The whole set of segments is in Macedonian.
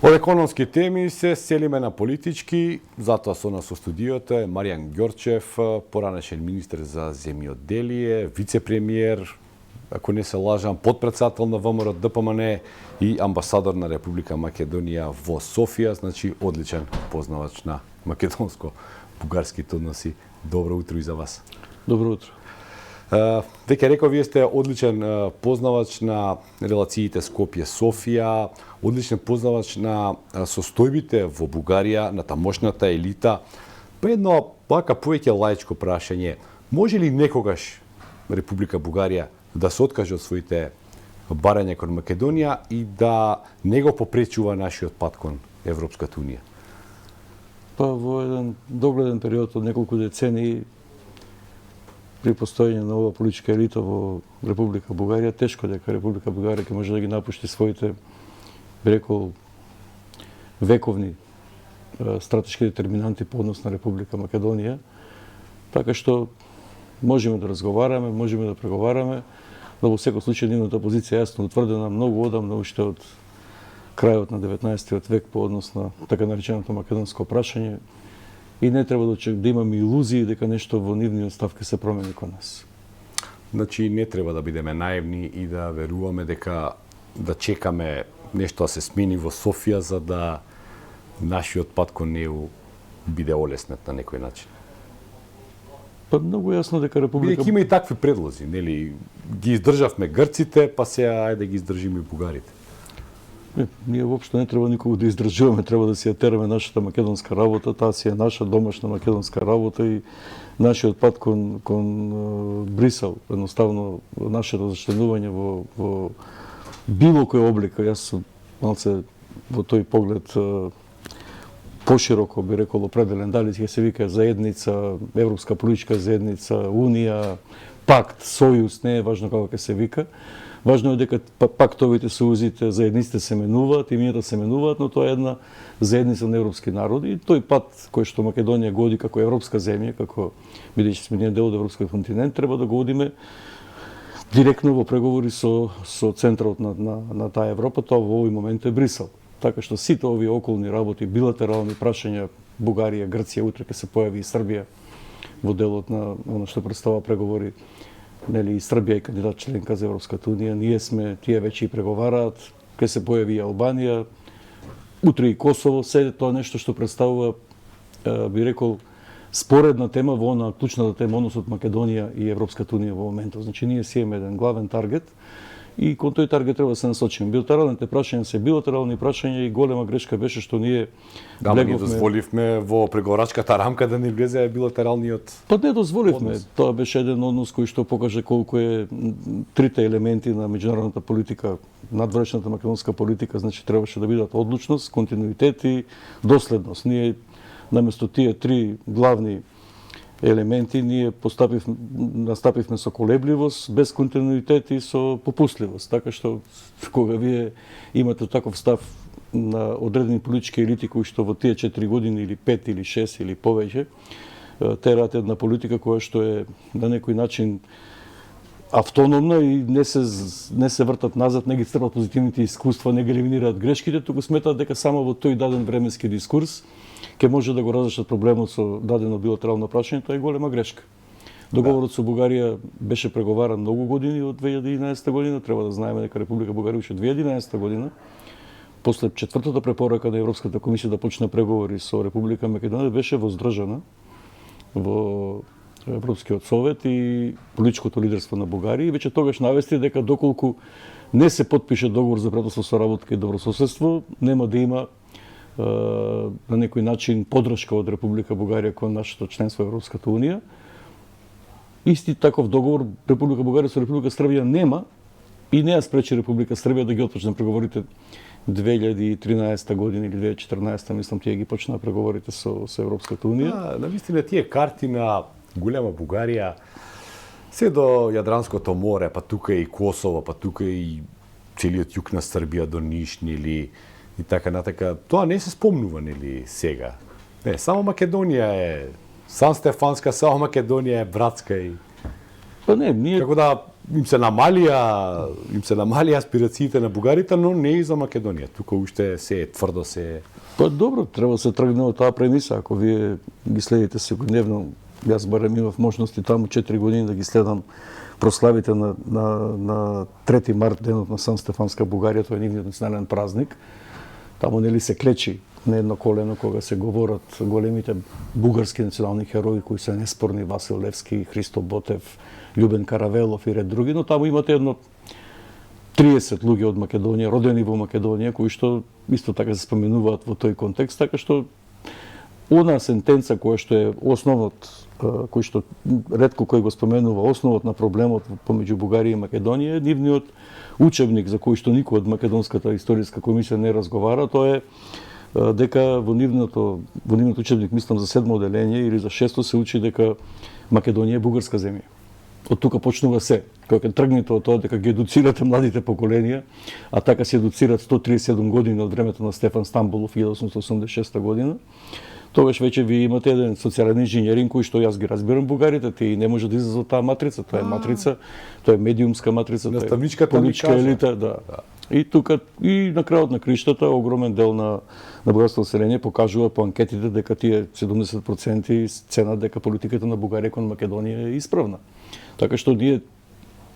Од економски теми се селиме на политички, затоа со нас во студиото е Маријан Ѓорчев, поранешен министер за земјоделие, вице-премиер, ако не се лажам, подпредседател на ВМРО ДПМН и амбасадор на Република Македонија во Софија, значи одличен познавач на македонско-бугарските односи. Добро утро и за вас. Добро утро. Дека реков, вие сте одличен познавач на релациите Скопје-Софија, одличен познавач на состојбите во Бугарија, на тамошната елита. Па едно вака повеќе лаичко прашање, може ли некогаш Република Бугарија да се откаже од своите барања кон Македонија и да не го попречува нашиот пат кон Европската Унија? Па во еден догледен период од неколку децении при постоење на ова политичка елита во Република Бугарија, тешко дека Република Бугарија ќе може да ги напушти своите, би рекол, вековни стратешки детерминанти по однос на Република Македонија. Така што можеме да разговараме, можеме да преговараме, но во секој случај нивната позиција е јасно утврдена многу одамна, уште од крајот на 19 век по однос на така нареченото македонско прашање. И не треба да имаме илузии дека нешто во нивниот став ќе се промени кон нас. Значи не треба да бидеме наивни и да веруваме дека да чекаме нешто да се смени во Софија за да нашиот пат кон неу биде олеснет на некој начин. Па многу јасно дека Република... Бидејќи има и такви предлози, нели? Ги издржавме грците, па сега ајде да ги издржиме и бугарите. Ние воопшто не треба никого да издржуваме, треба да си ја тераме нашата македонска работа, таа си е наша домашна македонска работа и нашиот пат кон Брисел, едноставно нашето зачленување во било кој облик, јас сум малце во тој поглед пошироко би рекол определен, дали ќе се вика заедница, Европска политичка заедница, Унија, пакт, сојуз, не е важно како ќе се вика. Важно е дека пактовите, сојузите, заедниците се менуваат, имињата се менуваат, но тоа е една заедница на европски народи. И тој пат кој што Македонија го оди како европска земја, како бидејќи сме ние дел од европскиот континент, треба да го одиме директно во преговори со центарот на таа Европа, тоа во овој момент е Брисел. Така што сите овие околни работи, билатерални прашања, Бугарија, Грција, утре ќе се појави и Србија во делот на она што представува преговори. Нели и Србија е кандидат членка за Европската Унија, ние сме, тие веќе и преговараат, ќе се појави и Албанија, утре и Косово, се тоа нешто што представува, би рекол, споредна тема во она клучната тема односот Македонија и Европската Унија во моментот. Значи ние си имаме еден главен таргет и кон тој таргет треба да се насочиме. Билатералните прашања се билатерални прашања и голема грешка беше што ние ние дозволивме во преговорачката рамка да не влезе билатералниот. Па не дозволивме. Тоа беше еден однос кој што покаже колку е трите елементи на меѓународната политика, надвршната македонска политика, значи требаше да бидат одлучност, континуитет и доследност. Ние наместо тие три главни елементи ние настапивме со колебливост, без континуитет и со попустливост. Така што кога вие имате таков став на одредени политички елити кои што во тие 4 години или 5 или 6 или повеќе терат една политика која што е на некој начин автономна и не се вртат назад, не ги стрпат позитивните искуства, не ги елиминираат грешките, туку сметаат дека само во тој даден временски дискурс ќе може да го разрешат проблемот со дадено билатерално прашање, тоа е голема грешка. Договорот со Бугарија беше преговаран многу години од 2011 година, треба да знаеме дека Република Бугарија уште 2011 година, после четвртата препорака на Европската комисија да почне преговори со Република Македонија, беше воздржана во Европскиот совет и политичкото лидерство на Бугарија и веќе тогаш навести дека доколку не се потпише договор за пријателство, соработка и добрососедство, нема да има на некој начин подршка од Република Бугарија кон нашето членство во Европската Унија. Исти таков договор Република Бугарија со Република Србија нема и не ја спречи Република Србија да ги отпочне преговорите 2013 година или 2014, мислам, тие ги почнаа преговорите со Европската Унија. Навистина тие карти на голема Бугарија се до Јадранското море, па тука и Косово, па тука и целиот југ на Србија до Ниш, нели и така натака. Тоа не се спомнува, нели, сега. Не, само Македонија е Сан Стефанска, само Македонија е братска и... Па не, ние... Како да им се намалија аспирациите на бугарите, но не и за Македонија. Тука уште се тврдо се. Па добро, треба да се тргне од таа премиса. Ако вие ги следите секојдневно, јас барем имав можности таму 4 години да ги следам прославите на 3 март, денот на Сан Стефанска Бугарија, тој е нивниот национален празник. Таму нели се клечи на едно колено кога се говорат големите бугарски национални херои кои се неспорни: Васил Левски, Христо Ботев, Љубен Каравелов и ред други, но таму имате едно 30 луѓе од Македонија, родени во Македонија, кои што исто така се споменуваат во тој контекст, така што она сентенца која што е основот, кој што ретко кој го споменува, основот на проблемот помеѓу Бугарија и Македонија, е нивниот учебник за кој што никој од Македонската историска комисија не разговара, тоа е дека во нивниот учебник, мислам за 7 оделение или за 6 се учи дека Македонија е бугарска земја. Од тука почнува се. Кога ќе тргнете од тоа дека ги едуцирате младите поколенија, а така се едуцират 137 години од времето на Стефан Стамболов 1886 година, тогаш веќе ви имате еден социјален инженеринг кој што јас ги разбирам бугарите, тие не може да излезат од таа матрица, тоа е матрица, тоа е медиумска матрица, тоа е политичка елита, да. И тука и на крајот на криштата огромен дел на бугарското население покажува по анкетите дека тие 70% ценат дека политиката на Бугарија кон Македонија е исправна. Така што ние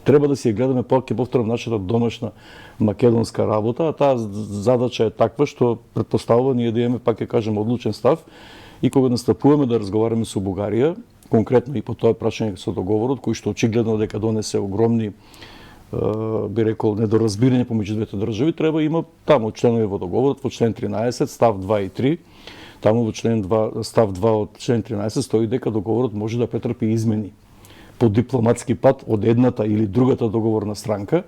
треба да си ја гледаме, пак ќе повторам, нашата домашна македонска работа, а таа задача е таква што претпоставува ние да имаме, пак ќе кажем, одлучен став и кога настапуваме да разговараме со Бугарија, конкретно и по тоа прашање со договорот, кој што очигледно дека донесе огромни би рекол недоразбирање помеѓу двете држави, треба има таму членови во договорот, во член 13, став 2 и 3, таму во член 2, став 2 од член 13 стои дека договорот може да претрпи измени по дипломатски пат од едната или другата договорна странка,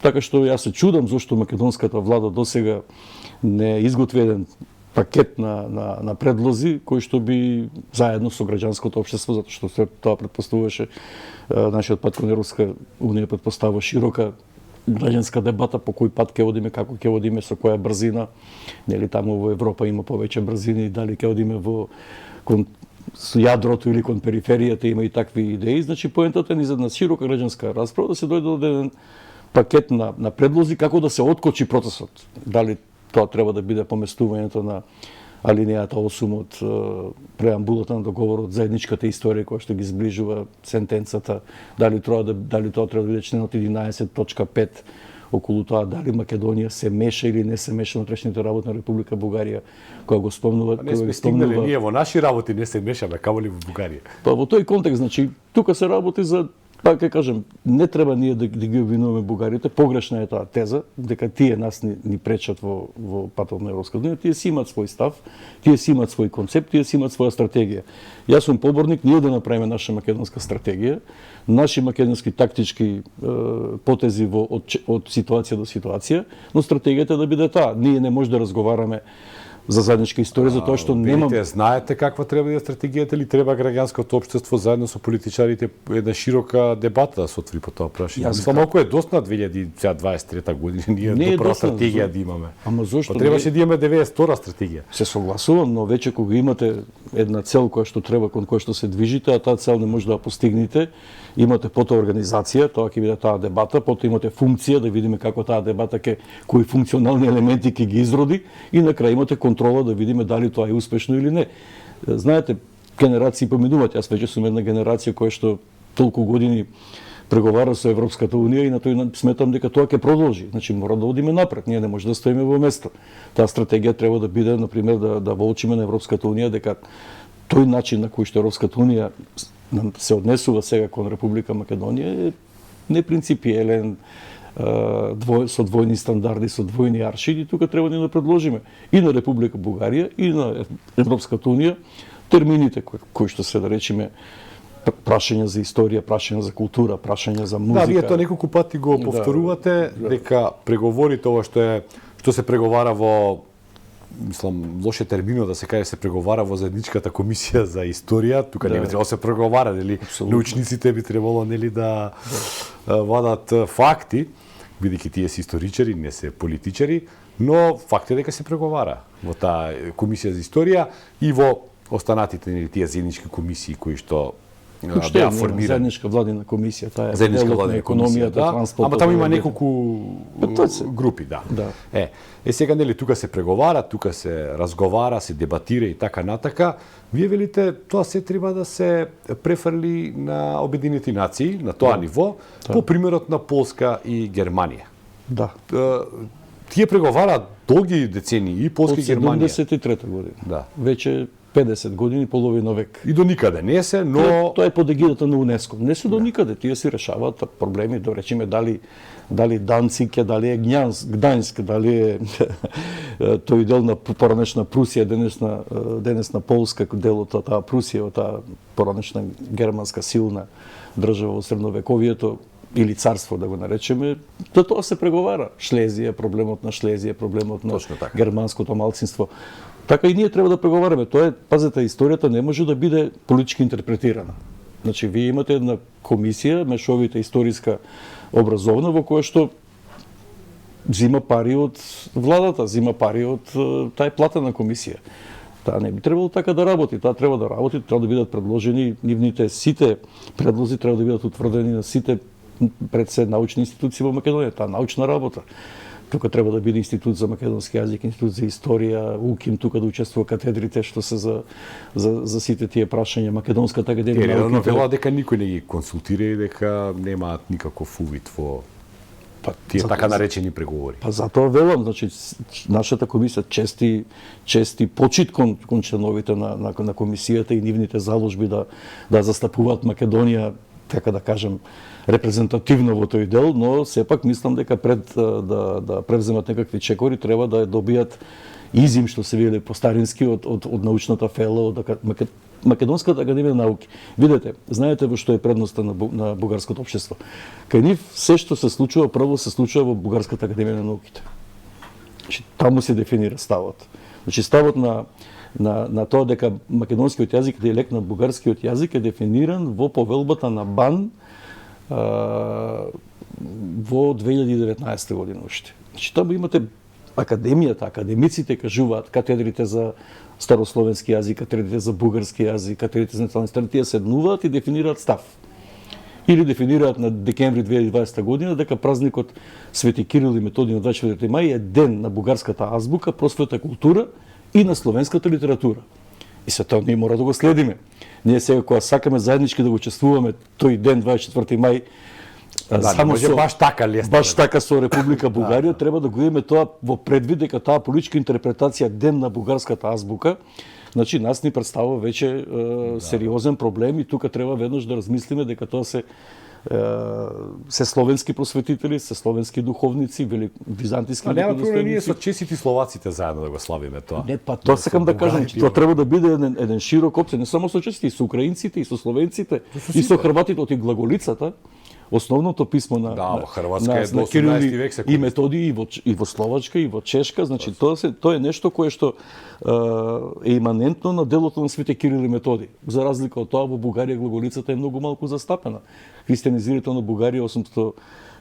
така што јас се чудам зошто македонската влада досега не изготви еден пакет на предлози кои што би заедно со граѓанското општество, затоа што се тоа претпоставуваше нашиот пат кон Европска унија претпоставува широка граѓанска дебата по кој пат ќе одиме, како ќе одиме, со која брзина, нели таму во Европа има повеќе брзини, дали ќе одиме кон јадрото или кон периферијата, има и такви идеи. Значи поентата ни за една широка граѓанска расправа да се дојде до еден пакет на предлози како да се откочи процесот. Дали тоа треба да биде поместувањето на алинејата 8 од преамбулата на договорот, заедничката историја која што ги зближува сентенцата, дали тоа треба да биде членот 11.5 околу тоа дали Македонија се меша или не се меша на внатрешните работи на Република Бугарија, кога го спомнува, не сме стигнале ние во наши работи не се мешаме, камоли во Бугарија. Па во тој контекст, значи тука се работи за, пак ќе кажем, не треба ние да ги обвинуваме бугарите, погрешна е таа теза дека тие нас ни пречат во патот на Европска унија, тие си имаат свој став, тие си имаат свој концепт, тие си имаат своја стратегија. Јас сум поборник ние да направиме наша македонска стратегија, наши македонски тактички потези од ситуација до ситуација, но стратегијата да биде таа. Ние не може да разговараме за заедничка историја, за тоа што нема... Знаете каква треба да е стратегијата или треба граѓанското општество заедно со политичарите една широка дебата да се отвори по тоа прашање? Само ако е доцна 2023 година, ние добра стратегија да имаме. Ама зошто? Па требаше да имаме 92 стратегија. Се согласувам, но веќе кога имате една цел која што треба, кон која што се движите, а таа цел не може да ја постигнете, имате потоа организација, тоа ќе биде таа дебата, потоа имате функција да видиме како таа дебата кои функционални елементи ќе ги изроди и на крај имате контрола да видиме дали тоа е успешно или не. Знаете, генерации поминуваат, јас веќе сум една генерација која што толку години преговара со Европската унија и на тој сметам дека тоа ќе продолжи. Значи мора да одиме напред, ние не може да стоиме во место. Таа стратегија треба да биде, на пример, да воочиме на Европската унија дека тој начин на кој што Европската унија се однесува сега кон Република Македонија е непринципиелен, со двојни стандарди, со двојни аршини, тука треба да предложиме и на Република Бугарија и на Европската унија термините кои што се да речеме прашања за историја, прашања за култура, прашања за музика. Да, вие тоа неколку пати го повторувате дека преговорите ова што се преговара во, мислам, лоше термино да се каже, се преговара во заедничката комисија за историја, тука не би требало се преговара, нели? Научниците би требало, нели, да вадат факти, бидејќи тие се историчари, не се политичари, но факт е дека се преговара во таа комисија за историја и во останатите, нели, тие заеднички комисии кои што Уште беа нема формирани. заедничка владина комисија, таа е Заедничка делот на владина економијата, комисија, транспортот. Ама таму има енергетика. неколку Тоа се. групи, да. Да. Сега нели тука се преговара, тука се разговара, се дебатира и така натака. Вие велите тоа се треба да се префрли на Обединените нации, на тоа ниво, по примерот на Полска и Германија. Да. Тие преговараат долги децении и Полска Од и Германија. 73 година. Да. Веќе 50 години, половина век. И до никаде не се, но Тоа е под егидата на УНЕСКО. Не се до никаде, тие си решаваат проблеми, да речеме дали Данциг, дали е Гдаńsk, дали е тој дел на поранешна Прусија, денес на Полска, дел од таа Прусија, од таа поранешна германска силна држава од средновековието или царство да го наречеме, тоа се преговара. Шлезија, проблемот на Шлезија, проблемот на Точно така. германското малцинство. Така и ние треба да преговараме. Тоа е, пазете, историјата не може да биде политички интерпретирана. Значи, вие имате една комисија, мешовита историска образовна, во која што зима пари од владата, зима пари од таа платена комисија. Таа не би требало така да работи. Таа треба да работи, треба да бидат предложени нивните сите предлози, треба да бидат утврдени на сите пред се научни институции во Македонија. Таа научна работа. Тука треба да биде институт за македонски јазик, институт за историја, УКИМ, тука да учествува катедрите што се за сите тие прашања, Македонската академија Тие на редовно науките. велат дека никој не ги консултира и дека немаат никаков увид во тие затоа- така наречени преговори. Па затоа велам, значи нашата комисија чести почит кон членовите на комисијата и нивните заложби да застапуваат Македонија, така да кажем, репрезентативно во тој дел, но сепак мислам дека пред да превземат некакви чекори треба да добијат изим, што се вели постарински од научната фела, од Македонската академија на науки. Видете, знаете во што е предноста на бугарското општество. Кај нив се што се случува прво се случува во Бугарската академија на науките. Значи таму се дефинира ставот. Значи ставот на тоа дека македонскиот јазик, дијалект на бугарскиот јазик е дефиниран во повелбата на БАН во 2019 година уште. Значи таму имате академијата, академиците кажуваат катедрите за старословенски јазик, катедрите за бугарски јазик, катедрите за национални страни, тие седнуваат и дефинираат став. Или дефинираат на декември 2020 година дека празникот Свети Кирил и Методий на 24 мај е ден на бугарската азбука, просвета, култура и на словенската литература. И се тоа ние мора да го следиме. Ние сега кога сакаме заеднички да го чествуваме тој ден 24 мај, Да, не може баш така лесно. Баш така со Република Бугарија треба да го имаме тоа во предвид дека таа политичка интерпретација ден на бугарската азбука, значи нас ни представува веќе сериозен проблем и тука треба веднаш да размислиме дека тоа се словенски просветители, се словенски духовници, византиски Нема проблем ние духовници. со чесити словаците заедно да го славиме тоа. Не, па тоа сакам да кажам, че тоа треба да биде еден широк опција, не само со чесити, и со украинците, и со словенците, и со хрватите од и глаголицата. Основното писмо на Да, во Хрватска е до на Кирил 18 век се и користи. Методий и во Словачка и во Чешка, значи тоа е нешто кое што е иманентно на делото на Свети Кирил и Методий. За разлика од тоа во Бугарија глаголицата е многу малку застапена. Християнизирањето на Бугарија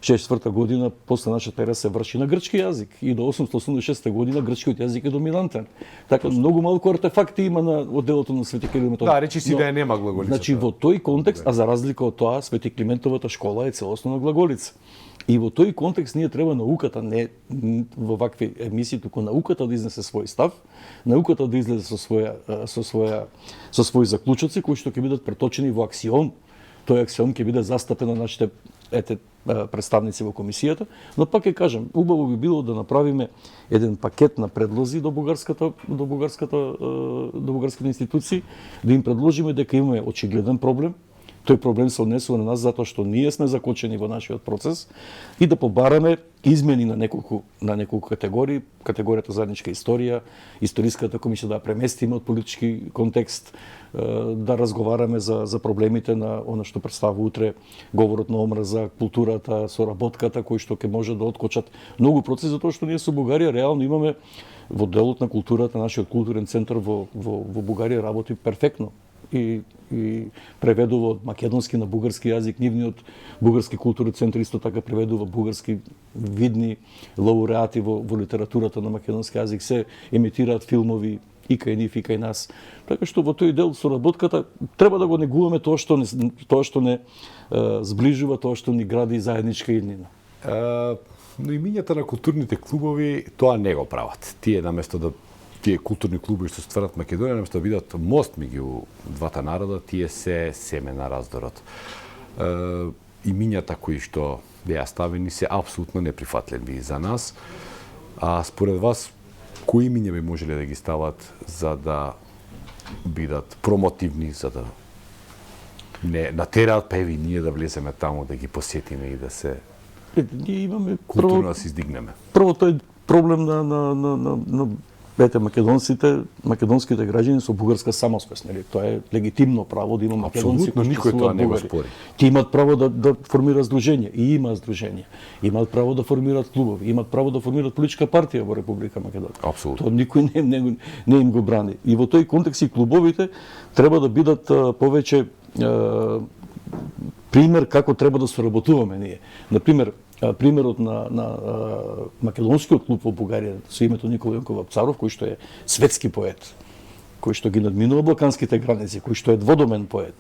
864 година после нашата ера се врши на грчки јазик и до 886 година грчкиот јазик е доминантен. Така многу малку артефакти има од делото на Свети Кирил и Методий. Да, речи си да ја нема глаголицата. Значи во тој контекст, а за разлика од тоа, Свети Климентовата школа е целосно на глаголица. И во тој контекст ние треба науката, не во вакви емисии, туку науката да изнесе свој став, науката да излезе со своји заклучоци кои што ќе бидат преточени во аксиом. Тој аксиом ќе биде застапен на нашите представници во комисијата, но пак ќе кажам, убаво би било да направиме еден пакет на предлози до бугарските институции, да им предложиме дека имаме очигледен проблем. Тој проблем се однесува на нас затоа што ние сме закочени во нашиот процес и да побараме измени на неколку категории, категоријата заедничка историја, историската комисија да ја преместиме од политички контекст, да разговараме за проблемите на она што представува утре говорот на омраза, културата, соработката кои што ќе може да откочат многу процеси, затоа што ние со Бугарија реално имаме во делот на културата, нашиот културен центар во Бугарија работи перфектно. И преведува од македонски на бугарски јазик, нивниот бугарски културен центар исто така преведува бугарски видни лауреати во литературата на македонски јазик, се емитираат филмови и кај нив и кај нас. Така што во тој дел соработката треба да го негуваме тоа што не зближува, тоа што ни гради заедничка иднина. Но имињата на културните клубови тоа не го прават. Тие културни клубови што стварат Македонија, наместо да бидат мост меѓу двата народа, тие се семе на раздорот. Имињата кои што беа ставени се апсолутно неприфатливи за нас. А според вас, кои имиња би можеле да ги стават за да бидат промотивни, за да не натераат па еви ние да влеземе таму, да ги посетиме и да се ние имаме културно да се издигнеме? Прво тој проблем на македонските граѓани со бугарска самосвест, нели? Тоа е легитимно право да има македонци кои што тоа не го бугари. спори. Ти имаат право да формираат здружение и имаат здружение. Имаат право да формираат клубови, имаат право да формираат политичка партија во Република Македонија. Апсолутно. Тоа никој не им го брани. И во тој контекст и клубовите треба да бидат повеќе пример како треба да соработуваме ние. Например, примерот на македонскиот клуб во Бугарија со името Никола Јонков Апцаров, кој што е светски поет, кој што ги надминува балканските граници, кој што е дводомен поет.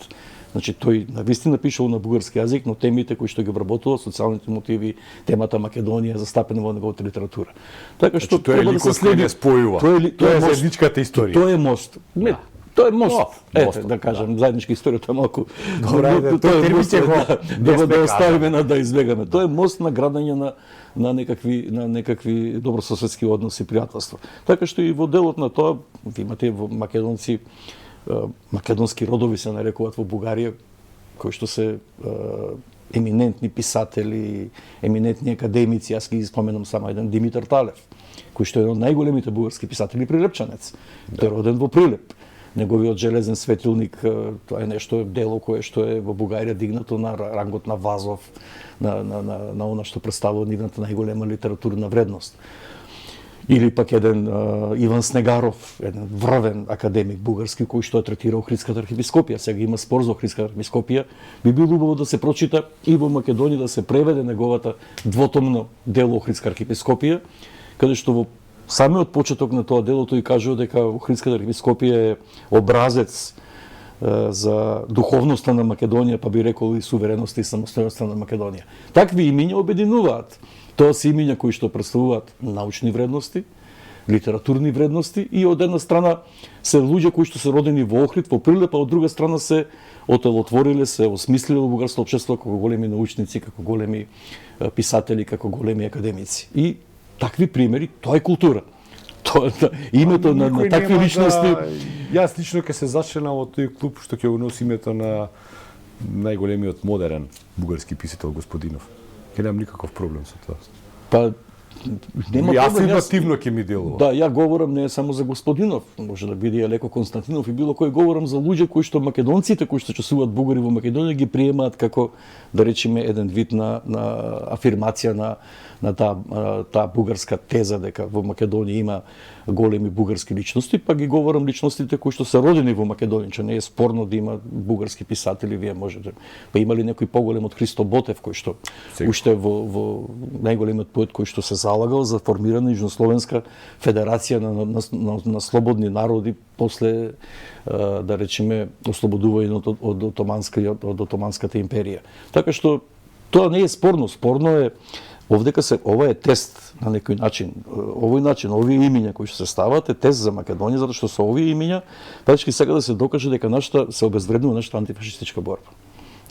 Значи тој навистина пишал на бугарски јазик, но темите кои што ги вработува, социјалните мотиви, темата Македонија застапена во неговата литература. Така што тоа е ликот кој не спојува. Тоа е заедничката историја. Тоа е мост. Не, тоа е мост. Мост, да кажам, заедничка историја тоа е малку. Добре, тоа е мост да оставиме да избегаме. Тоа е мост на градење на некакви добрососедски односи, пријателство. Така што и во делот на тоа ви имате во македонци, македонски родови се нарекуваат во Бугарија, кои што се еминентни писатели, еминентни академици. Јас ги споменам само еден Димитар Талев, кој што е еден од најголемите бугарски писатели, прилепчанец. Тој е роден во Прилеп. Неговиот железен светилник, тоа е нешто дело кое што е во Бугарија дигнато на рангот на Вазов, на она што представува нивната најголема литературна вредност. Или пак еден Иван Снегаров, еден врвен академик бугарски кој што третира Охридската архиепископија. Сега има спор за Охридската архиепископија. Би било убаво да се прочита и во Македонија да се преведе неговата двотомно дело Охридска архиепископија, каде што во самиот почеток на тоа дело тој кажува дека Охридската архиепископија е образец за духовноста на Македонија, па би рекол и сувереноста и самостојноста на Македонија. Такви имиња обединуваат. Тоа се имиња кои што представуваат научни вредности, литературни вредности и од една страна се луѓе кои што се родени во Охрид, во Прилеп, а од друга страна се отелотвориле, се осмислиле во бугарското општество како големи научници, како големи писатели, како големи академици. И такви примери, тоа е култура. Тоа името на такви личности. Јас лично ќе се зачленам во тој клуб што ќе го носи името на најголемиот модерен бугарски писател Господинов. Ќе немам никаков проблем со тоа. Па нема проблем. Афирмативно ќе ми делува. Да, ја говорам не само за Господинов, може да биде и Леко Константинов и било кој, говорам за луѓе кои што македонците кои што чувствуваат бугари во Македонија ги приемаат како, да речеме, еден вид на афирмација на таа бугарска теза дека во Македонија има големи бугарски личности, па ги говорам личностите кои што се родени во Македонија, че не е спорно да има бугарски писатели, вие можете. Па има ли некој поголем од Христо Ботев кој што уште во најголемиот поет кој што се залагал за формирање Јужнословенска федерација на слободни народи после, да речеме, ослободувањето од Отоманската империја. Така што тоа не е спорно, спорно е ова е тест на некој начин. Овие имиња кои што се стават е тест за Македонија, затоа што со овие имиња практички сега да се докаже дека се обезвреднува нашата антифашистичка борба.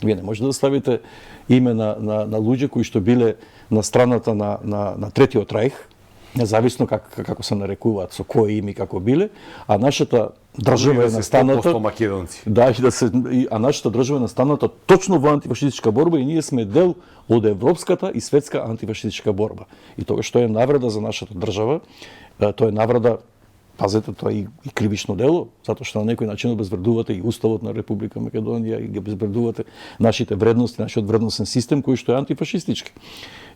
Вие не можете да ставите име на луѓе кои што биле на страната на Третиот рајх, независно како се нарекуваат, со кој име како биле, а нашата држава е настаната македонци. Да, а нашата држава е настаната точно во антифашистичка борба и ние сме дел од европската и светска антифашистичка борба. И тоа што е навреда за нашата држава, тоа е навреда, пазете, тоа е и кривично дело, затоа што на некој начин обезвредувате и уставот на Република Македонија и ги обезвредувате нашите вредности, нашиот вредносен систем кој што е антифашистички.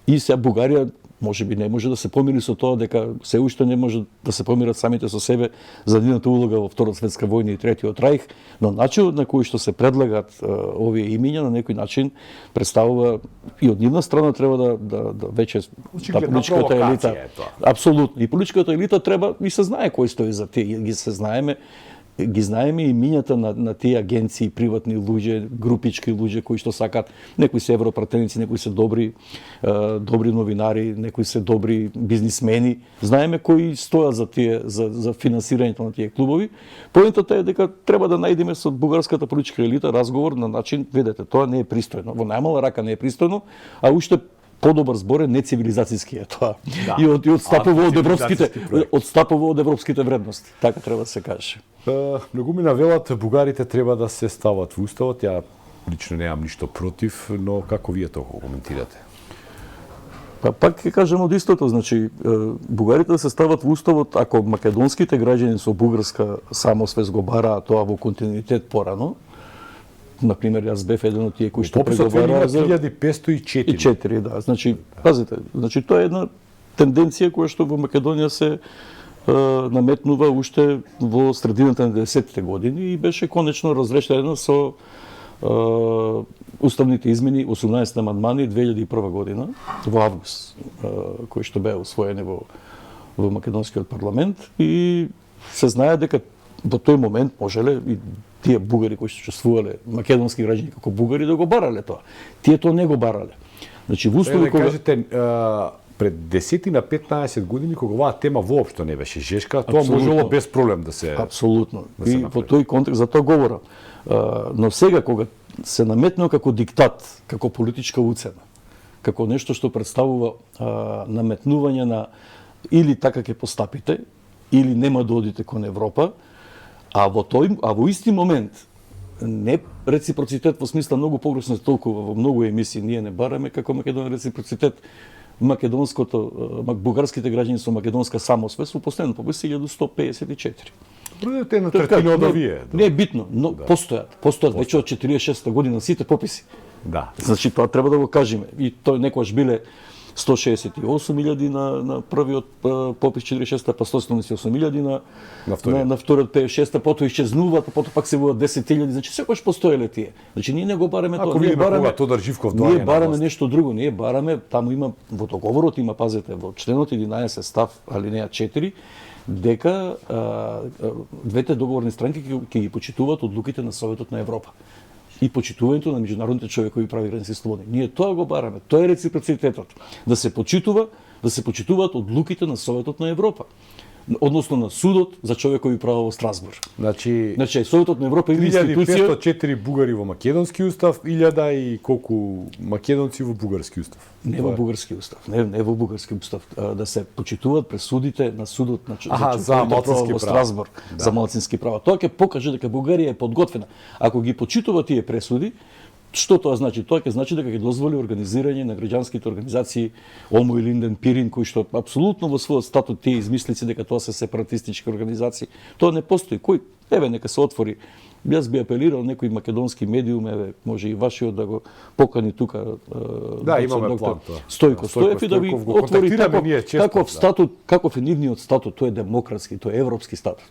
И сега Бугарија можеби не може да се помири со тоа дека се уште не може да се помират самите со себе за нивната улога во Втората светска војна и Третиот рајх, но начинот на кој што се предлагат овие имиња на некој начин представува и од нивна страна треба да веќе политичката елита. Апсолутно. И политичката елита треба и се знае кои кој стои за тие, ги знаеме имињата на тие агенции, приватни луѓе, групички луѓе кои што сакаат, некои се европратеници, некои се добри новинари, некои се добри бизнисмени. Знаеме кои стојат за финансирањето на тие клубови. Поентата е дека треба да најдеме со бугарската политичка елита разговор на начин, видете, тоа не е пристојно. Во најмала рака не е пристојно, а уште подобар збор е нецивилизацијски е тоа. Да. И одстапува од европските вредности. Така треба да се каже. Многумина велат бугарите треба да се стават во уставот. Ја лично немам ништо против, но како вие тоа го коментирате? Па пак ќе кажем од истото, значи бугарите да се стават во уставот ако македонските граѓани со бугарска самосвест го бараат тоа во континуитет порано. Например, јас бев еден од тие кои што преговараа за 1504. Да. Значи, пазите, значи тоа е една тенденција која што во Македонија се наметнува уште во средината на 90-те години и беше конечно разрешена со уставните измени 18 амандмани 2001 година во август, кои што беа усвоени во македонскиот парламент и се знае дека во тој момент можеле и тие бугари кои што чувствувале македонски граѓани како бугари да го барале тоа. Тие тоа не го барале. Значи во услови кога кажете пред 10 на 15 години кога оваа тема воопшто не беше жешка, тоа можело без проблем да се апсолутно. Да се и во тој контекст за тоа говорам. Но сега кога се наметнува како диктат, како политичка уцена, како нешто што представува наметнување на или така ќе постапите, или нема да одите кон Европа, а во исти момент не реципроцитет во смисла многу погрешно се толкува во многу емисии, ние не бараме како Македонија реципроцитет. Бугарските граѓани со македонска самосвест во последно попис 1154. Бидете на третина од овие. Не е битно, но постојат веќе од 46 година сите пописи. Да. Значи тоа треба да го кажеме. И тој некогаш биле 168.000 на првиот попис 46-та, па 178.000 на вториот 56-та, потоа исчезнуваат, потоа пак се водат 10.000, значи секогаш постоеле тие. Значи ние не го бараме тоа, ние бараме Тодор Живков ние бараме нешто друго, ние бараме, таму има во договорот има, пазете, во членот 11 став алинеја 4 дека двете договорни странки ќе ги почитуваат одлуките на Советот на Европа и почитувањето на меѓународните човекови прави и граѓански слободи. Ние тоа го бараме, тоа е реципроцитетот. Да се почитуваат одлуките на Советот на Европа. Односно на Судот за човекови права во Страсбург. Значи Советот на Европа има институција 1504 бугари во македонски устав, 1000 и колку македонци во бугарски устав. Не во бугарски устав, не во бугарски устав, да се почитуваат пресудите на Судот за малцински во Страсбург за малцински права. Тоа ќе покаже дека Бугарија е подготвена. Ако ги почитува тие пресуди, што тоа значи? Тоа ќе значи дека ќе дозволи организирање на граѓанските организации Омо и Линден Пирин, кои што апсолутно во својот статут тие измислици дека тоа се сепаратистички организации. Тоа не постои. Кој нека се отвори. Јас би апелирал некој македонски медиум, може и вашиот да го покани тука имаме план тоа. Стојко Стоев и да ви отвори каков е нивниот статут, тој е демократски, тој е европски статут.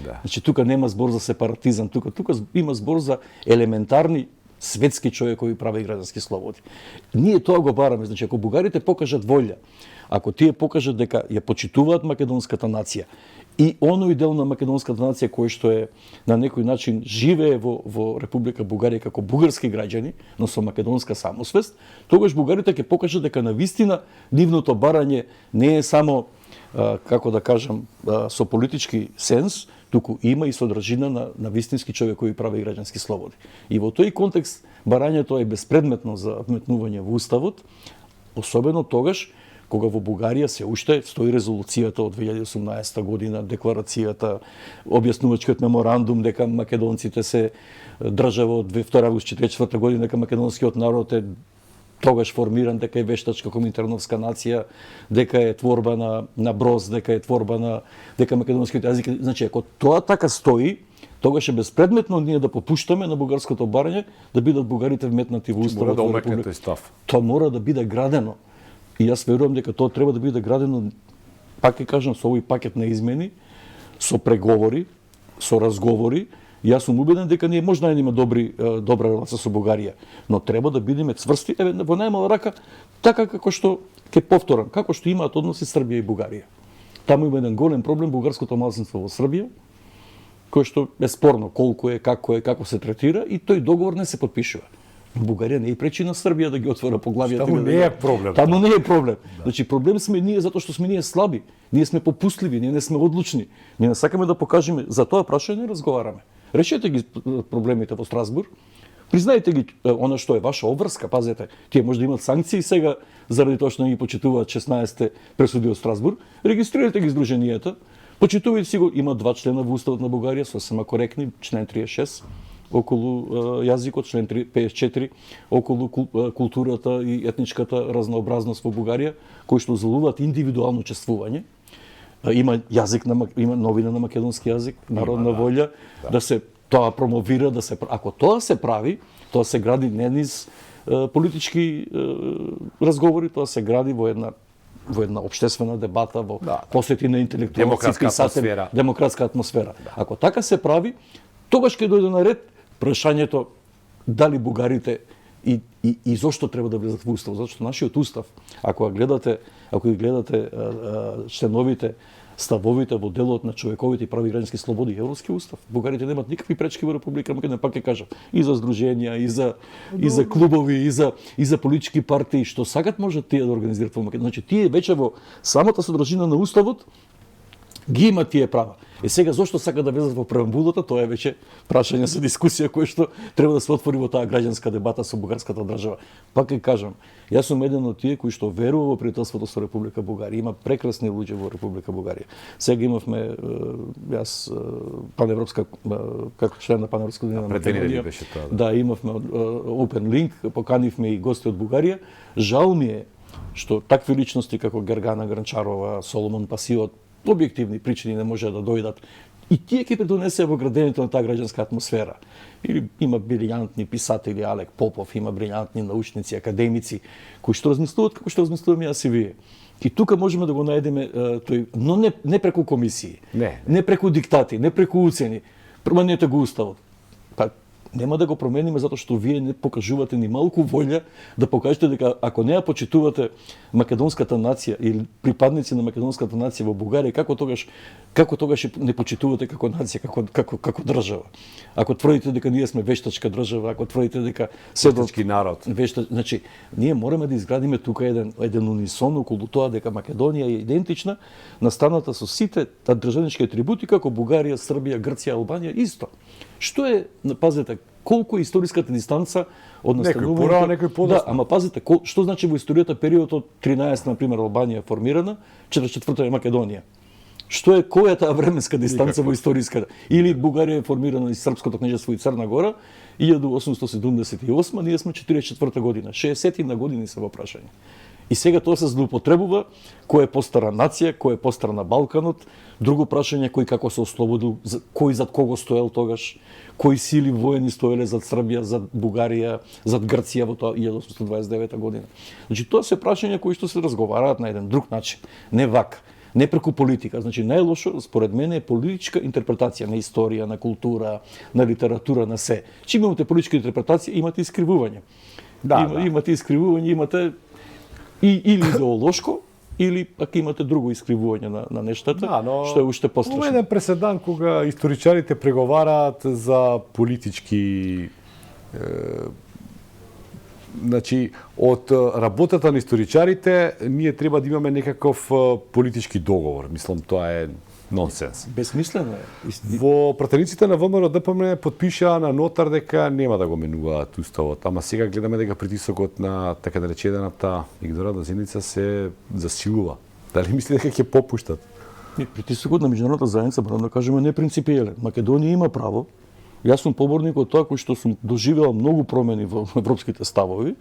Да. Значи тука нема збор за сепаратизам, тука има збор за елементарни светски човекови права и граѓански слободи. Ние тоа го бараме, значи ако бугарите покажат волја, ако тие покажат дека ја почитуваат македонската нација и оној дел на македонската нација кој што е на некој начин живее во Република Бугарија како бугарски граѓани, но со македонска самосвест, тогаш бугарите ќе покажат дека навистина нивното барање не е само како да кажам со политички сенс, туку има и содржина на вистински човекови права и граѓански слободи. И во тој контекст барањето е безпредметно за вметнување во уставот, особено тогаш кога во Бугарија се уште стои резолуцијата од 2018 година, декларацијата, објаснувачкиот меморандум дека македонците се држава од 2 август 1944 година, дека македонскиот народ е тогаш формиран, дека е вештачка коминтерновска нација, дека е творба на Броз, дека е творба дека македонскиот јазик, значи ако тоа така стои, тогаш е безпредметно ние да попуштаме на бугарското барање да бидат бугарите вметнати во уставот на Република. Тоа мора да биде градено. И јас верувам дека тоа треба да биде градено, пак ќе кажам, со овој пакет на измени, со преговори, со разговори. Јас сум убеден дека ние може да имаме добра релација со Бугарија, но треба да бидеме цврсти, во најмала рака, така како што ќе повторам, како што имаат односи Србија и Бугарија. Таму има еден голем проблем бугарското малцинство во Србија, кој што е спорно колку е, како се третира и тој договор не се потпишува. Но Бугарија не и пречи на Србија да ги отвора поглавијата. Таму не е проблем. Таму не е проблем. Значи проблем сме ние затоа што сме ние слаби. Ние сме попустливи, ние не сме одлучни. Ние не сакаме да покажеме, за тоа прашање разговараме. Решете ги проблемите во Страсбург. Признајте ги она што е ваша обврска, пазете. Тие може да имат санкции сега заради тоа што не ги почитуваат 16-те пресуди од Страсбург. Регистрирате ги здруженијата. Почитувајте си го, има 2 члена во Уставот на Бугарија, сосема коректни, член 36 околу јазикот, член 54 околу културата и етничката разнообразност во Бугарија, кои што дозволуваат индивидуално учествување. Има јазик има новина на македонски јазик, народна волја, да се тоа промовира, да се ако тоа се прави, тоа се гради не низ политички разговори, тоа се гради во една општествена дебата, во посети на интелектуалци, писатели, демократска атмосфера. Ако така се прави, тогаш ќе дојде на ред прашањето дали бугарите и зошто треба да влезат во Устав, зашто нашиот Устав, ако ги гледате членовите, ставовите во делот на човековите прави и граѓански слободи, Европски устав, бугарите немаат никакви пречки во Република Македонија, пак ќе кажам, и за здруженија, и за клубови, и за политички партии, што сакат можат тие да организираат во Македонија. Значи тие веќе во самата содржина на уставот ги имаат тие права. Е сега зошто сакат да влезат во преамбулата, тоа е веќе прашање за дискусија кој што треба да се отвори во таа граѓанска дебата со бугарската држава. Пак ќе кажам, јас сум еден од тие кои што верува во пријателството со Република Бугарија. Има прекрасни луѓе во Република Бугарија. Сега имавме јас паневропска како член на паневропска година на Македонија. Да, имавме Open Link, поканивме и гости од Бугарија. Жал ми е што такви личности како Гергана Гранчарова, Соломон Пасиот, по објективни причини не може да дојдат. И тие ќе придонесе во градењето на таа граѓанска атмосфера. Или има брилјантни писатели, Алек Попов, има брилјантни научници, академици, кои што размислуваат како што размислуваме јас и вие. И тука можеме да го најдеме тој, но не преку комисии, не преку диктати, не преку уцени. Променете го уставот. Па нема да го промениме затоа што вие не покажувате ни малку волја да покажете дека ако не ја почитувате македонската нација или припадници на македонската нација во Бугарија, како тогаш не почитувате како нација, како држава. Ако тврдите дека ние сме вештачка држава, ако тврдите дека вештачки народ, значи ние мораме да изградиме тука еден унисон околу тоа дека Македонија е идентична настаната со сите државнички атрибути како Бугарија, Србија, Грција, Албанија исто. Што е, пазете, колку е историската дистанца од настанувањето? Некој порано, некој подоцна. Да, ама пазете, што значи во историјата период од 13 на пример Албанија е формирана, 44-та е Македонија. Што е која таа временска дистанца во историската? Или Бугарија е формирана из Српското княжество и Црна Гора 1878, ние сме 44-та година. 60 на години се во прашање. И сега тоа се злоупотребува, кој е постара нација, кој е постар на Балканот, друго прашање кој како се ослободил, кој зад кого стоел тогаш, кои сили воени стоеле зад Србија, зад Бугарија, зад Грција во тоа 1829 година. Значи тоа се прашања кои што се разговараат на еден друг начин, не вака, не преку политика. Значи најлошо според мене е политичка интерпретација на историја, на култура, на литература, на се. Чим имате политичка интерпретација, имате искривување. Имате искривување, имате или идеолошко, или пак имате друго искривување на нештата, што е уште пострашно. Ова е еден преседан кога историчарите преговараат за политички значи од работата на историчарите ние треба да имаме некаков политички договор. Мислам тоа е нонсенс. Безсмислено е. Во пратениците на ВМРО ДПМН потпишаа на нотар дека нема да го менуваат уставот, ама сега гледаме дека притисокот на така наречената игнорантна заедница се засилува. Дали мисли дека ќе попуштат? Притисокот на меѓународната заедница, морам да кажеме, не принципиелен. Македонија има право. Јас сум поборник од тоа кој што сум доживеал многу промени во европските ставови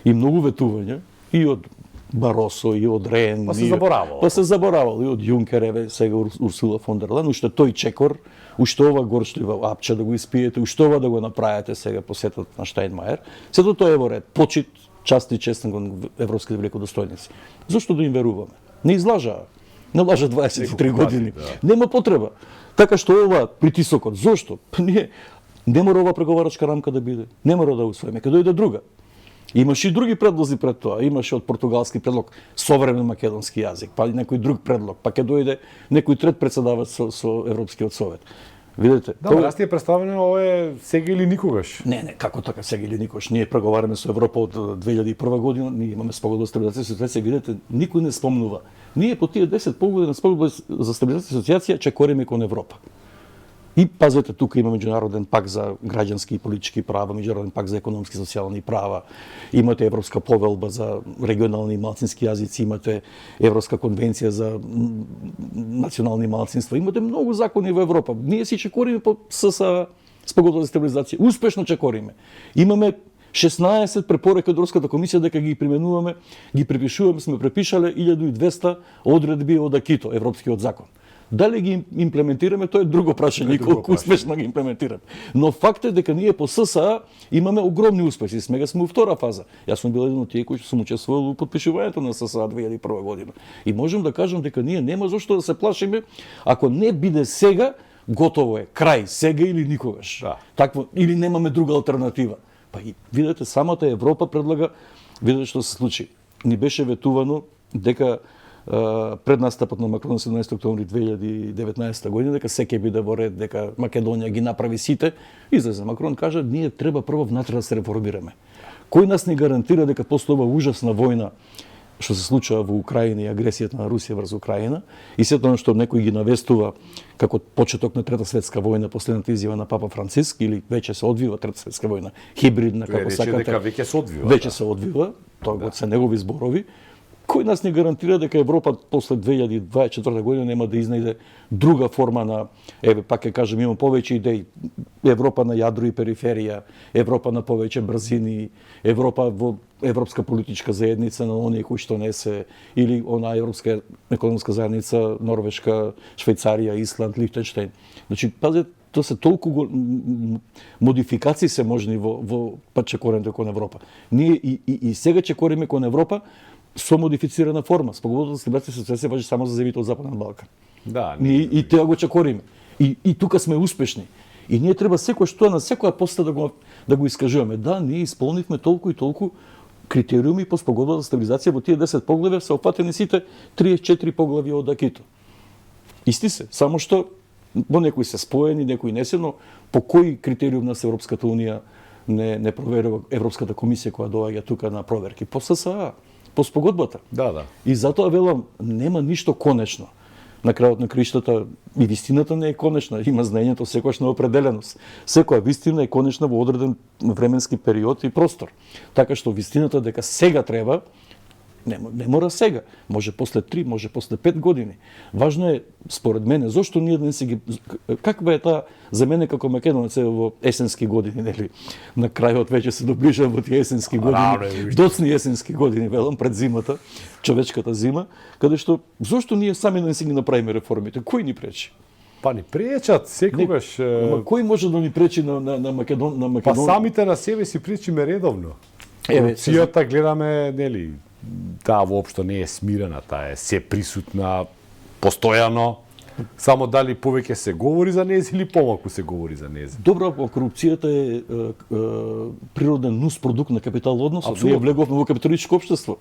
и многу ветувања и од Баросо и од Рен. Па се заборавало. Па се заборавало и од Јункер, сега Урсула фон дер Лајен, уште тој чекор, уште ова горчлива апче да го испиете, уште ова да го направите сега посетот на Штајнмајер. Сето тоа е во ред. Почит, част и честен кон европските великодостојници. Зошто да им веруваме? Не излажаа. Не лажа 23 години. Нема потреба. Така што ова притисокот, зошто? Па не мора ова преговарачка рамка да биде. Не мора да усвоиме, ќе дојде друга. Имаше и други предлози пред тоа. Имаше од португалски предлог современ македонски јазик, па и некој друг предлог, па ќе дојде некој трет председавач со Европскиот совет. Видете? Да, јас ти е представено ова е сега или никогаш. Не, како така сега или никогаш. Ние преговараме со Европа од 2001 година, ние имаме спогодба за стабилизација и асоциација, видите, никој не спомнува. Ние по тие 10 погодби на спогодба за стабилизација и асоциација чекориме кон Европа. И пазете, тука има меѓународен пакт за граѓански и политички права, меѓународен пакт за економски и социјални права, имате Европска повелба за регионални и малцински јазици, имате Европска конвенција за национални малцинства, имате многу закони во Европа. Ние си чекориме по ССА, спогодба за стабилизација, успешно чекориме. Имаме 16 препораки од Европската комисија дека ги применуваме, ги препишуваме, сме препишале 1200 одредби од АКИТО, Европскиот закон. Дали ги имплементираме, тоа е друго прашање, колку успешно ги имплементираме. Но факт е дека ние по ССА имаме огромни успеси, сме во втора фаза. Јас сум бил еден од тие кои што сум учествувал во подпишувањето на ССА 2001 година. И можем да кажам дека ние нема зошто да се плашиме, ако не биде сега, готово е, крај, сега или никогаш. Да. Такво, или немаме друга алтернатива. Па и видете, самата Европа предлага, видете што се случи. Ни беше ветувано дека пред настапот на Макрон 17 октомври 2019 година, дека се ќе биде во ред, дека Македонија ги направи сите, излезе Макрон кажа, ние треба прво внатре да се реформираме. Кој нас не гарантира дека после ова ужасна војна што се случува во Украина и агресијата на Русија врз Украина и сето она што некој ги навестува како почеток на Трета светска војна, последната изјава на Папа Франциск, или веќе се одвива Трета светска војна, хибридна како сакате. Дека веќе се одвива. Веќе се одвива, тоа го се негови зборови. Кој нас не гарантира дека Европа после 2024 година нема да изнајде друга форма на, пак ќе кажем, имам повеќе идеи, Европа на јадро и периферија, Европа на повеќе брзини, Европа во европска политичка заедница на оние кои што не се, или она европска економска заедница, Норвешка, Швајцарија, Исланд, Лихтенштеин. Значи, пазете, тоа се толку модификации се можни во пат чекоренето кон Европа. Ние и сега чекориме кон Европа со модифицирана форма. Спогодбата за стабилизација и асоциација важи само за земјите од Западен Балкан. Да, ние и теа го чекориме. И тука сме успешни. И ние треба секој што на секоја поста да го искажуваме. Да, ние исполнивме толку и толку критериуми по спогодбата за стабилизација, во тие 10 поглавја се опфатени сите 34 поглавја од АКИТО. Исти се, само што во некои се споени, некои не се, но по кој критериум нас Европската унија не проверува Европската комисија која доаѓа тука на проверки? По ССА, по спогодбата. Да. И затоа велам, нема ништо конечно. На крајот на криштата и вистината не е конечна, има знаењето секогаш на определеност. Секоја вистина е конечна во одреден временски период и простор. Така што вистината дека сега треба, не мора сега, може после 3, може после 5 години. Важно е, според мене, зошто ние да не се ги... Каква е таа, за мене како македонец во есенски години, нели? На крајот веќе се доближам во тие есенски години, доцни есенски години, велам, пред зимата, човечката зима, каде што, зошто ние сами да не си ги направиме реформите? Кој ни пречи? Па ни пречат секогаш. Кој може да ни пречи на Македонија? Па самите на себе си пречиме редовно. Корупцијата гледаме, нели, таа воопшто не е смирена, таа е се присутна постојано. Само дали повеќе се говори за нејзе или помалку се говори за нејзе. Добро, корупцијата е природен нус продукт на капитал односот. Ние влеговме во капиталистичко општество.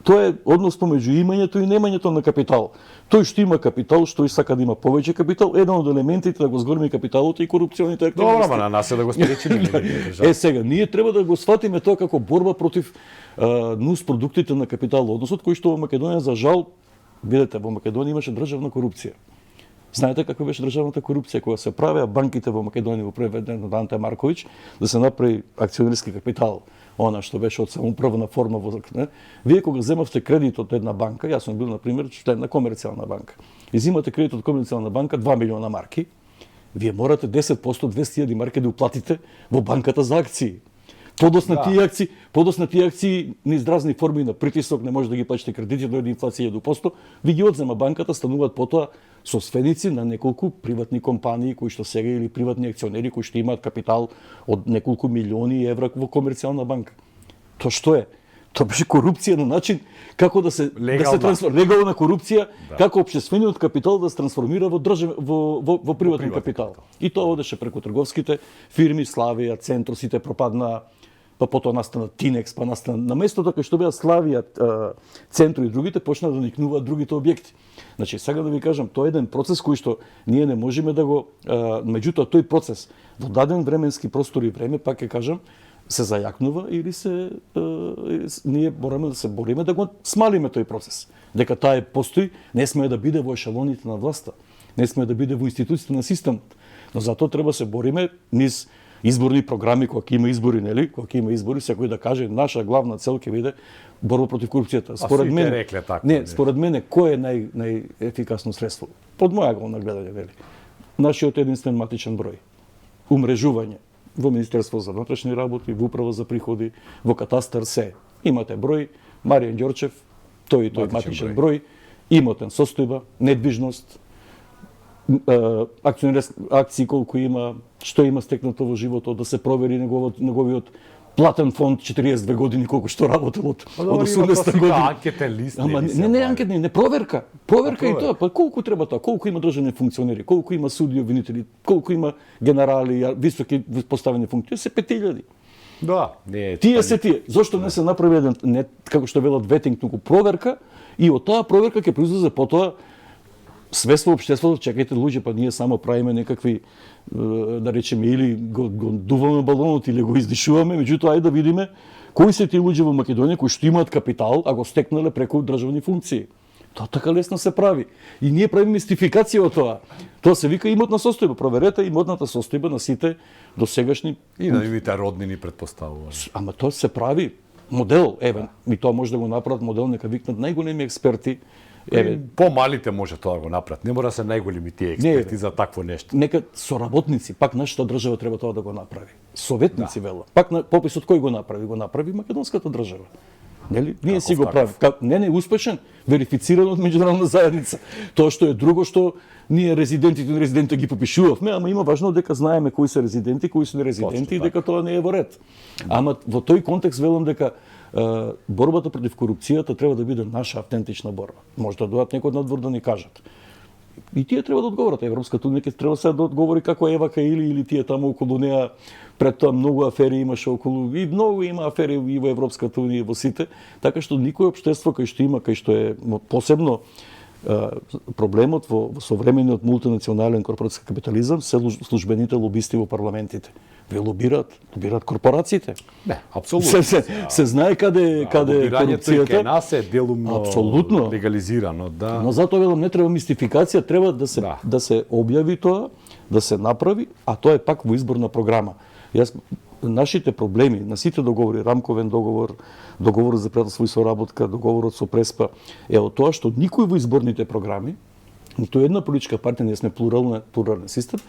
Тоа е однос помеѓу имањето и немањето на капитал. Тој што има капитал, што и сака да има повеќе капитал, еден од елементите да го зголеми капиталот и корупционите активности. Добро, на нас е да го спречиме. Сега, ние треба да го сватиме тоа како борба против нус продуктите на капитал односот, кој што во Македонија, за жал, видете, во Македонија имаше државна корупција. Знаете каква беше државната корупција кога се правеа банките во Македонија во преведен од Анте Марковиќ да се направи акционерски капитал, она што беше од самоуправна форма во закон. Вие кога земавте кредит од една банка, јас сум бил на пример член на комерцијална банка. И земате кредит од комерцијална банка 2 милиона марки, вие морате 10% 200.000 марки да уплатите во банката за акции. Подос на тие акции низ разни форми на притисок, не може да ги платите кредити до инфлација 1%, ви ги одзема банката, стануваат потоа сосвеници на неколку приватни компании кои што сега или приватни акционери кои што имаат капитал од неколку милиони евра во комерцијална банка. Тоа што е? Тоа беше корупција на начин како да се легална корупција, како општествениот капитал да се трансформира во приватен капитал. И тоа одеше преку трговските фирми, Славија, Центрос, сите пропаднаа. па потоа настана Тинекс, па настана на местото кај што беа Славија, Центро и другите, почнаа да никнуваат другите објекти. Значи, сега да ви кажам, тоа е еден процес кој што ние не можеме да го меѓутоа тој процес во даден временски простор и време, пак ќе кажам, се зајакнува или ние мораме да се бориме да го смалиме тој процес. Дека таа постои, не сме да биде во ешелоните на власта, не сме да биде во институциите на системот. Но затоа треба се бориме низ изборни програми, кога ќе има избори, нели? Кога ќе има избори, секој да каже наша главна цел ќе биде борба против корупцијата. Според мене рекле така. Не, според мене кој е најефикасно средство? Под моја главна гледање, вели. Нашиот единствен матичен број. Умрежување во Министерство за внатрешни работи, во Управа за приходи, во катастар се. Имате број, Маријан Ѓорчев, тој и тој матичен број, имотен состојба, недвижност, акции колку има, што има стекнато во животот, да се провери неговиот платен фонд 42 години колку што работел од 80 години. Анкетен лист. Ама не анкетни, не проверка. Проверка и тоа, па колку треба тоа, колку има државни функционери, колку има суди обвинители, колку има генерали, високи поставени функции, се 5000. Да, не. Тие се тие. Зошто не се направи еден, не како што велат ветинг, туку проверка, и од таа проверка ќе произлезе потоа свест во општеството, чекајте луѓе, па ние само правиме некакви, да речеме, или го дуваме балонот или го издишуваме, меѓутоа ајде да видиме кои се тие луѓе во Македонија кои што имаат капитал, а го стекнале преку државни функции. Тоа така лесно се прави. И ние правиме мистификација од тоа. Тоа се вика имотна состојба. Проверете имотната состојба на сите досегашни и на нивните роднини претпоставувани. Ама тоа се прави модел, еве, и тоа може да го направат модел, нека викнат најголеми експерти. Еве, помалите може тоа да го направат. Не мора да се најголеми тие експерти за такво нешто. Нека соработници, пак нашата држава треба тоа да го направи. Советници велам. Пак на пописот кој го направи? Го направи македонската држава. Нели? Ние си го правиме. Не, успешен, верифициран од меѓународна заедница. Тоа што е друго што ние резидентите ги попишувавме, ама има важно дека знаеме кои се резиденти, кои се нерезиденти и дека тоа не е во ред. Ама во тој контекст велам дека борбата против корупцијата треба да биде наша автентична борба. Може да дојдат некој надвор да ни кажат. И тие треба да одговорат. Европската унија треба се да одговори како Ева Каили или тие таму околу неа. Пред тоа многу афери имаше околу, и многу има афери и во Европската унија и во сите, така што никој општество кај што е посебно проблемот во современиот мултинационален корпоративен капитализам се службените лобисти во парламентите. Ве лобираат корпорациите. Не, апсолутно. Се знае каде корупцијата. Кај нас е делумно легализирано, да. Но затоа велам не треба мистификација, треба да се објави тоа, да се направи, а тоа е пак во изборна програма. Нашите проблеми на сите договори, рамковен договор, договорот за пријателство и соработка, договорот со Преспа, е од тоа што никој во изборните програми, ниту една политичка партија, ние сме плурален систем,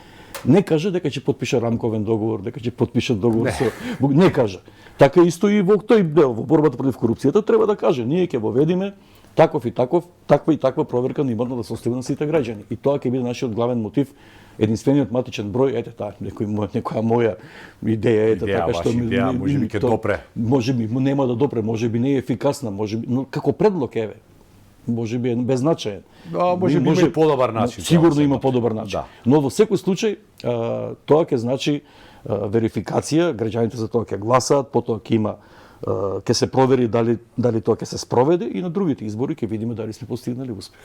не каже дека ќе подпише рамковен договор, дека ќе подпише договор со... Не каже. Така исто и во тој дел, во борбата против корупцијата, треба да каже, ние ќе воведиме таква и таква проверка на имотната состојба на сите граѓани. И тоа ќе биде нашиот главен мотив, единствениот матичен број, ете таа, некоја моја идеја, така што можеби ќе допре. Можеби нема да допре, можеби не е ефикасна, можеби, но како предлог еве. Можеби е беззначаен. Можеби има и подобар начин. Сигурно има подобар начин. Да. Но во секој случај тоа ќе значи верификација, граѓаните за тоа ќе гласаат, потоа ќе се провери дали тоа ќе се спроведе и на другите избори ќе видиме дали сме постигнали успех.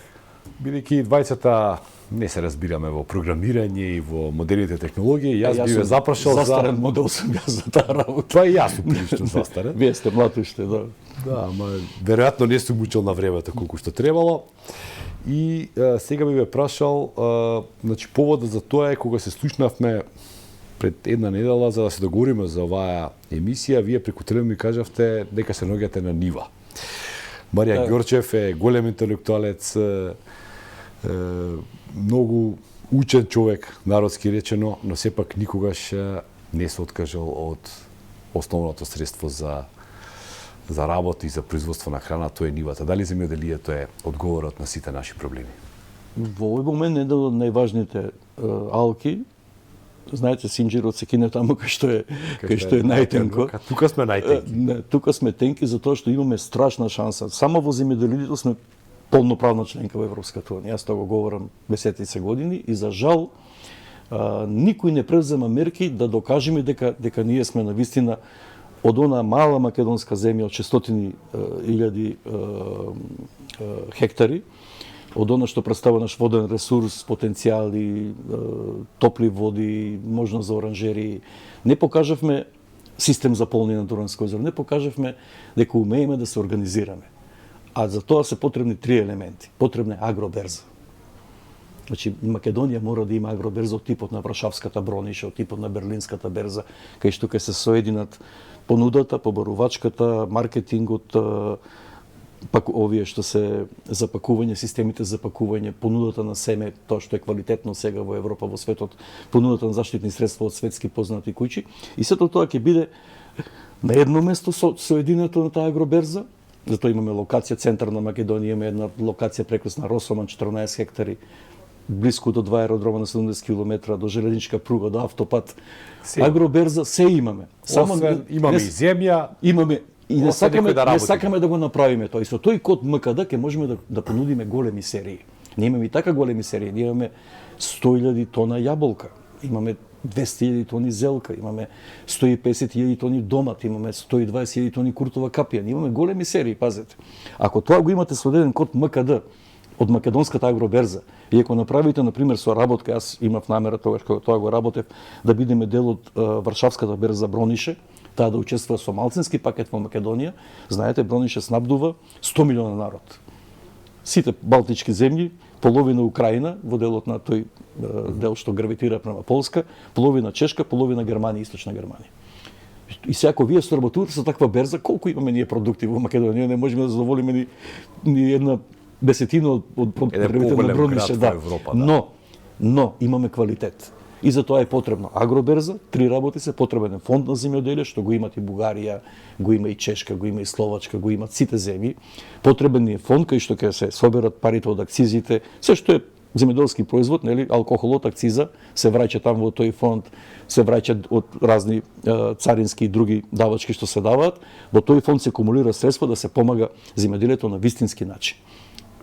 Бидејќи двајцата не се разбираме во програмирање и во модерните технологии, јас би ве запрашал за застарен модел сум јас за таа работа. Тоа и јас сум прилично застарен. Вие сте млад уште, да. Да, ама веројатно не сум учел на времето колку што требало. И сега би ве прашал, значи поводот за тоа е кога се слушнавме пред една недела за да се договориме за оваа емисија, вие преку телефон ми кажавте дека се наоѓате на нива. Маријан Ѓорчев е голем интелектуалец, многу учен човек, народски речено, но сепак никогаш не се откажал од основното средство за работа и за производство на храна, тоа е нивата. Дали земјоделието е одговорот на сите наши проблеми? Во овој момент еден од најважните алки, знаете, Синџирот се кине таму кај што е најтенко. Тука сме најтенки. Тука сме тенки затоа што имаме страшна шанса. Само во земјоделието сме полноправна членка во Европската унија. Јас тоа го говорам десетици години и за жал никој не превзема мерки да докажеме дека ние сме навистина од она мала македонска земја од 600.000 хектари, од она што представува наш воден ресурс, потенцијали, топли води, можност за оранжери, не покажавме систем за полнење на Дуранско езеро, не покажавме дека умееме да се организираме. А за тоа се потребни три елементи. Потребна е агроберза. Значи, Македонија мора да има агроберза од типот на Варшавската брониша, од типот на Берлинската берза, кај што ќе се соединат понудата, побарувачката, маркетингот, пак овие што се запакување, системите за запакување, понудата на семе, тоа што е квалитетно сега во Европа, во светот, понудата на заштитни средства од светски познати куќи. И сето тоа ќе биде на едно место соединето на таа агроберза. Затоа имаме локација центарна Македонија, има една локација прекрасна Росоман, 14 хектари, близко до два аеродрома на 70 км, до железничка пруга, до автопат. Агроберза се имаме. Само имаме и земја, имаме и не сакаме да да го направиме тоа. И со тој код МКД ќе можеме да понудиме големи серии. Не имаме и така големи серии, ние имаме 100.000 тона јаболка, имаме 200.000 тони зелка, имаме 150.000 тони домат, имаме 120.000 тони куртова капија. Ние имаме големи серии, пазете. Ако тоа го имате со еден код МКД од македонската агроберза, и ако направите, например, со работка, јас имав намера тогаш кога тоа го работев, да бидеме дел од Варшавската берза Бронише, таа да учествува со малцински пакет во Македонија, знаете, Бронише снабдува 100 милиона народ. Сите балтички земји, половина Украина во делот на тој дел што гравитира према Полска, половина Чешка, половина Германија, Источна Германија. И сега ако вие соработувате со таква берза, колку имаме ние продукти во Македонија, не можеме да задоволиме ни една десетина од потребите на Бронише, да. Но имаме квалитет. И за тоа е потребно агроберза, три работи се, потребен е фонд на земјоделие, што го имат и Бугарија, го има и Чешка, го има и Словачка, го имат сите земји. Потребен е фонд кај што ќе се соберат парите од акцизите, се што е земјоделски производ, нели, алкохолот, акциза, се враќа таму во тој фонд, се враќа од разни царински и други давачки што се даваат, во тој фонд се кумулира средства да се помага земјоделието на вистински начин,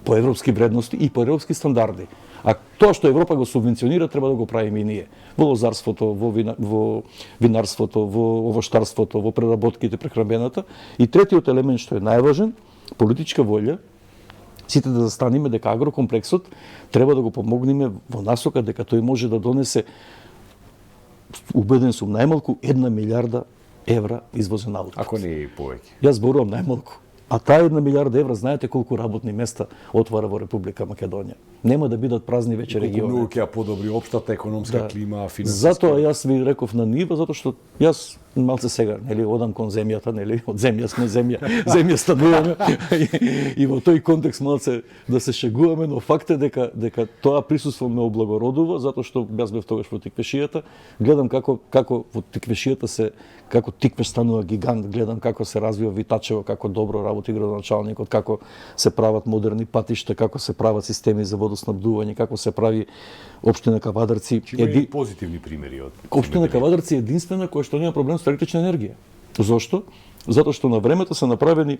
по европски вредности и по европски стандарди. А тоа што Европа го субвенционира, треба да го правиме и ние. Во лозарството, во винарството, во овоштарството, во преработките, прехранбената. И третиот елемент што е најважен, политичка волја, сите да застанеме дека агрокомплексот треба да го помогнеме во насока дека тој може да донесе, убеден сум, најмалку 1 милиарда евра извозен аутпут. Ако не е повеќе. Јас зборувам најмалку. А таа 1 милиарда евра, знаете колку работни места отвара во Република Македонија. Нема да бидат празни веќе региони. Многу ќе подобри општата економска клима, финансиска. Затоа јас ви реков на нива, затоа што јас малце сега, нели, одам кон земјата, нели, од земја сме земја стануваме и во тој контекст малце да се шегуваме, но факт е дека тоа присуство ме облагородува, затоа што јас бев тогаш во Тиквешијата, гледам како во Тиквешијата како Тиквеш станува гигант, гледам како се развива Витачево, како добро работи градоначалникот, како се прават модерни патишта, како се прават системи за водоснабдување, како се прави општина Кавадарци. Има позитивни примери од општина Кавадарци е единствена која што нема проблем со електрична енергија. Зошто? Затоа што на времето се направени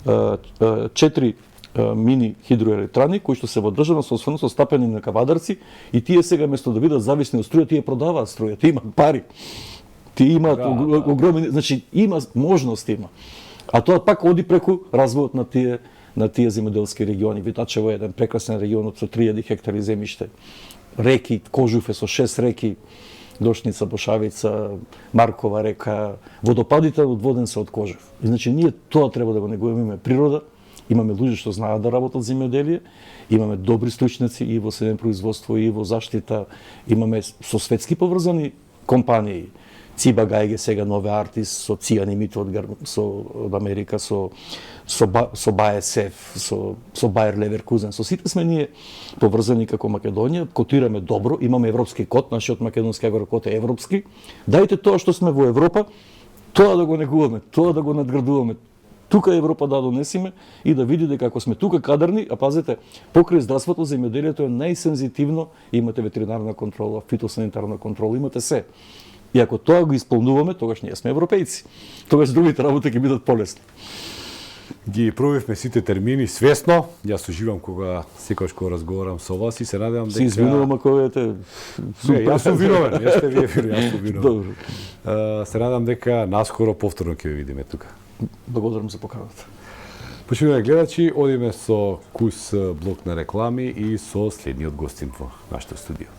4 мини хидроелектрани кои што се во државна собственост остапени на Кавадарци и тие сега место да бидат зависни од струја, тие продаваат струја, тие имаат пари. Тие имаат огромни, значи има можност има. А тоа пак оди преку развојот на тие земјоделски региони. Витачево е еден прекрасен регион со 3000 хектари земјиште. Реки, Кожуф е со 6 реки, Дошница, Бошавица, Маркова река, водопадите од воден се од Кожуф. И значи ние тоа треба да го негуваме, имаме природа, имаме луѓе што знаат да работат земјоделие, имаме добри стручњаци и во семепроизводство и во заштита, имаме со светски поврзани компании. Циба Гајге сега нове артис со цианимите од Америка, со BASF, со Bayer Leverkusen, со сите сме ние поврзани како Македонија, котираме добро, имаме европски код, нашиот македонски агрокод е европски. Дајте тоа што сме во Европа, тоа да го негуваме, тоа да го надградуваме. Тука Европа да донесиме и да види дека ако сме тука кадарни, а пазете, покрај здравството, земјоделието е најсензитивно, имате ветеринарна контрола, фитосанитарна контрола, имате се. И ако тоа го исполнуваме, тогаш ние сме европејци. Тогаш другите работи ќе бидат полесни. ги пробивме сите термини свесно. Јас уживам кога секогаш кога разговарам со вас и се надевам дека Се извинувам ако веќе Не, јас сум виновен, јас сте вие виновен, јас сум виновен. Добро. Се надам дека наскоро повторно ќе ве видиме тука. Благодарам за поканата. Почитувани гледачи, одиме со кус блок на реклами и со следниот гостин во нашето студио.